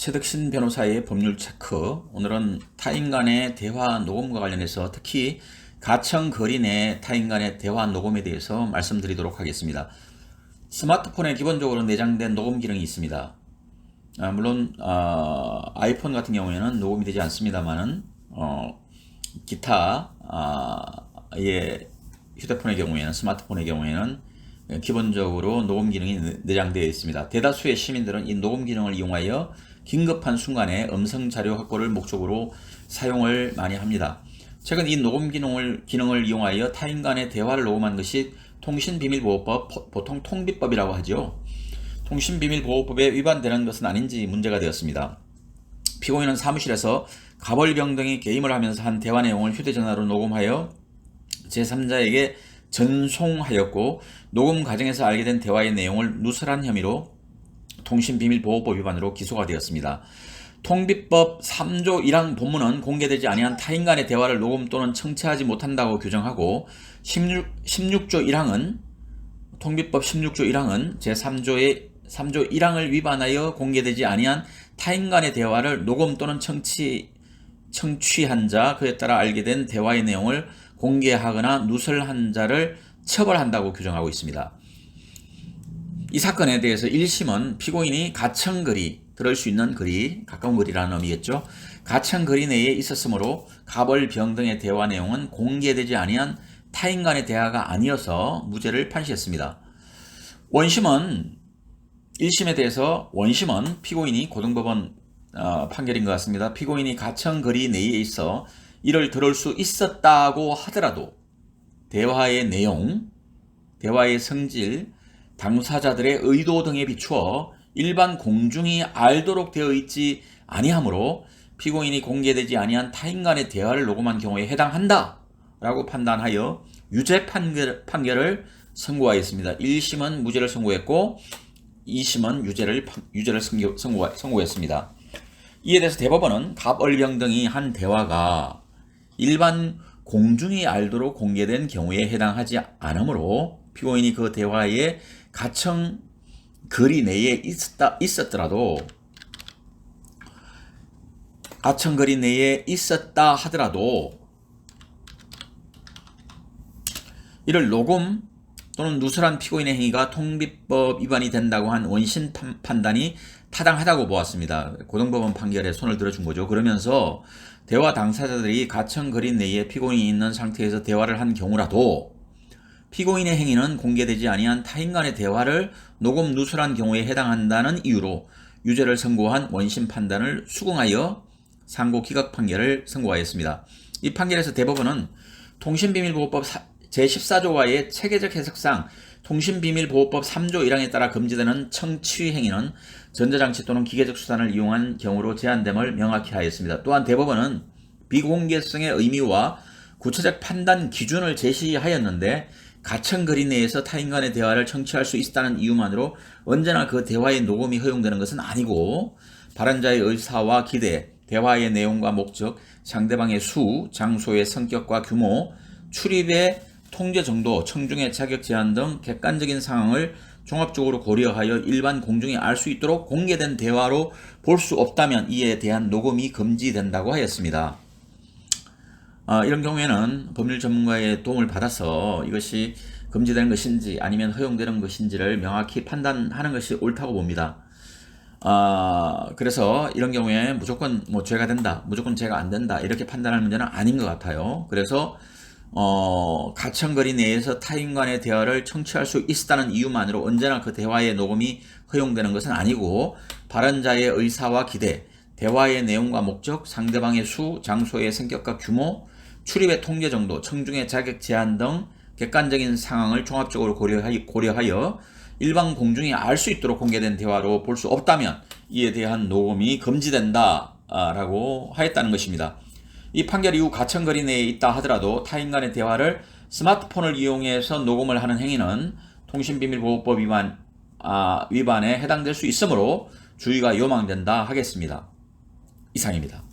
최덕신 변호사의 법률 체크. 오늘은 타인 간의 대화 녹음과 관련해서 특히 가청 거리 내 타인 간의 대화 녹음에 대해서 말씀드리도록 하겠습니다. 스마트폰에 기본적으로 내장된 녹음 기능이 있습니다. 물론 아이폰 같은 경우에는 녹음이 되지 않습니다만은 기타 휴대폰의 경우에는, 스마트폰의 경우에는 기본적으로 녹음 기능이 내장되어 있습니다. 대다수의 시민들은 이 녹음 기능을 이용하여 긴급한 순간에 음성 자료 확보를 목적으로 사용을 많이 합니다. 최근 이 녹음 기능을 이용하여 타인 간의 대화를 녹음한 것이 통신비밀보호법, 보통 통비법이라고 하죠. 통신비밀보호법에 위반되는 것은 아닌지 문제가 되었습니다. 피고인은 사무실에서 가벌병 등이 게임을 하면서 한 대화 내용을 휴대전화로 녹음하여 제3자에게 전송하였고, 녹음 과정에서 알게 된 대화의 내용을 누설한 혐의로 통신비밀보호법 위반으로 기소가 되었습니다. 통비법 3조 1항 본문은 공개되지 아니한 타인 간의 대화를 녹음 또는 청취하지 못한다고 규정하고, 16조 1항은 통비법 16조 1항은 제3조 1항을 위반하여 공개되지 아니한 타인 간의 대화를 녹음 또는 청취한 자, 그에 따라 알게 된 대화의 내용을 공개하거나 누설한 자를 처벌한다고 규정하고 있습니다. 이 사건에 대해서 1심은 피고인이 가청거리, 들을 수 있는 거리, 가까운 거리라는 의미겠죠. 가청거리 내에 있었으므로 가벌병 등의 대화 내용은 공개되지 아니한 타인 간의 대화가 아니어서 무죄를 판시했습니다. 1심에 대해서 원심은 피고인이 고등법원 판결인 것 같습니다. 피고인이 가청거리 내에 있어 이를 들을 수 있었다고 하더라도 대화의 내용, 대화의 성질, 당사자들의 의도 등에 비추어 일반 공중이 알도록 되어 있지 아니하므로 피고인이 공개되지 아니한 타인 간의 대화를 녹음한 경우에 해당한다 라고 판단하여 유죄 판결을 선고하였습니다. 1심은 무죄를 선고했고 2심은 유죄를 선고했습니다. 이에 대해서 대법원은 가벌병 등이 한 대화가 일반 공중이 알도록 공개된 경우에 해당하지 않으므로 피고인이 그 대화에 가청거리 내에 있었다 하더라도 이를 녹음 또는 누설한 피고인의 행위가 통비법 위반이 된다고 한 원심 판단이 타당하다고 보았습니다. 고등법원 판결에 손을 들어준 거죠. 그러면서 대화 당사자들이 가청거리 내에 피고인이 있는 상태에서 대화를 한 경우라도 피고인의 행위는 공개되지 아니한 타인 간의 대화를 녹음 누설한 경우에 해당한다는 이유로 유죄를 선고한 원심 판단을 수긍하여 상고 기각 판결을 선고하였습니다. 이 판결에서 대법원은 통신비밀보호법 제14조와의 체계적 해석상 통신비밀보호법 3조 1항에 따라 금지되는 청취 행위는 전자장치 또는 기계적 수단을 이용한 경우로 제한됨을 명확히 하였습니다. 또한 대법원은 비공개성의 의미와 구체적 판단 기준을 제시하였는데, 가청거리 내에서 타인 간의 대화를 청취할 수 있다는 이유만으로 언제나 그 대화의 녹음이 허용되는 것은 아니고, 발언자의 의사와 기대, 대화의 내용과 목적, 상대방의 수, 장소의 성격과 규모, 출입의 통제 정도, 청중의 자격 제한 등 객관적인 상황을 종합적으로 고려하여 일반 공중이 알 수 있도록 공개된 대화로 볼 수 없다면 이에 대한 녹음이 금지된다고 하였습니다. 이런 경우에는 법률 전문가의 도움을 받아서 이것이 금지되는 것인지 아니면 허용되는 것인지를 명확히 판단하는 것이 옳다고 봅니다. 그래서 이런 경우에 무조건 죄가 된다, 무조건 죄가 안 된다 이렇게 판단하는 문제는 아닌 것 같아요. 그래서 가청거리 내에서 타인 간의 대화를 청취할 수 있다는 이유만으로 언제나 그 대화의 녹음이 허용되는 것은 아니고, 발언자의 의사와 기대, 대화의 내용과 목적, 상대방의 수, 장소의 성격과 규모, 출입의 통제 정도, 청중의 자격 제한 등 객관적인 상황을 종합적으로 고려하여 일반 공중이 알 수 있도록 공개된 대화로 볼 수 없다면 이에 대한 녹음이 금지된다 라고 하였다는 것입니다. 이 판결 이후 가청거리 내에 있다 하더라도 타인 간의 대화를 스마트폰을 이용해서 녹음을 하는 행위는 통신비밀보호법 위반에 해당될 수 있으므로 주의가 요망된다 하겠습니다. 이상입니다.